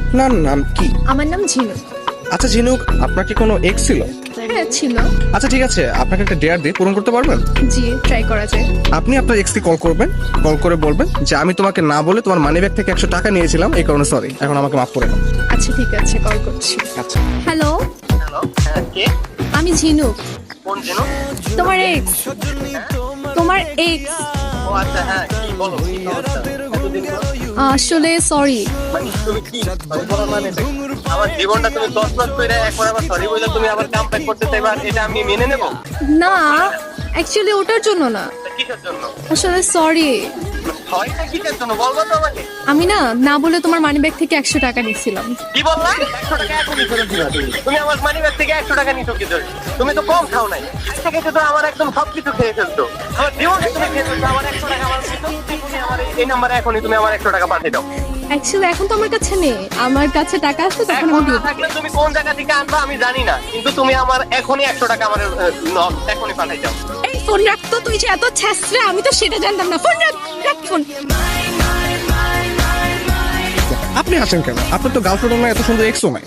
আপনার নাম কি? আমার নাম ঝিনুক। আচ্ছা ঝিনুক, আপনার কি কোনো এক্স ছিল? হ্যাঁ ছিল। আচ্ছা ঠিক আছে, আপনাকে একটা ডেয়ার দিয়ে পূরণ করতে পারবেন? জি, ট্রাই করা যায়। আপনি আপনার এক্সকে কল করবেন, কল করে বলবেন যে আমি তোমাকে না বলে তোমার মানি ব্যাগ থেকে 100 টাকা নিয়েছিলাম, এই কারণে সরি, এখন আমাকে মাফ করে দাও। আচ্ছা ঠিক আছে, কল করছি। আচ্ছা। হ্যালো, হ্যালো, হ্যাঁ কে? আমি ঝিনুক। কোন ঝিনুক? তোমার এক্স। তোমার এক্স। ও আচ্ছা, হ্যাঁ কি বলো, কি সমস্যা? এতদিন পর? আসলে সরি। মানে তুমি কি sorry বলার মানে কি? আমার জীবনটা তুমি 10 লাখ করে একবার আবার সরি বলে তুমি আবার কাম ব্যাক করতে চাইবা, আর এটা আমি মেনে নেব? না, অ্যাকচুয়ালি ওটার জন্য না, তা কিসের জন্য? আসলে সরি। হয়টা কিসের জন্য বলবো তো আমাকে? আমি না বলে তোমার মানি ব্যাগ থেকে 100 টাকা নিয়েছিলাম। কি বললা? 100 টাকা এখনই ফেরত দিবা তুমি? তুমি আমার মানি ব্যাগ থেকে 100 টাকা নিছো কি ধরে? তুমি তো কম খাও নাই, আজকে থেকে তো আমার একদম সবকিছু খেয়ে ফেলছো। আমার জীবনে তুমি খেয়ে ফেলছো, আমার 100 টাকা আমার তুমি আমার এই নাম্বারে এখনই তুমি আমার 100 টাকা পাঠিয়ে দাও। অ্যাকচুয়ালি এখন তো আমার কাছে নেই, আমার কাছে টাকা আছে তখন এখন আমি না দিয়ে থাকলে তুমি কোন জায়গা থেকে আনবা আমি জানি না, কিন্তু তুমি আমার এখনই 100 টাকা আমার এখনই পাঠাই দাও। এই ফোন রাখতো, তুই যে এত ছ্যাঁচড়া আমি তো সেটা জানতাম না। ফোন রাখ ফোন। আপনি আসেন কেন? আপনার তো গার্লফ্রেন্ড নাই, এত সুন্দর এক্সও নাই।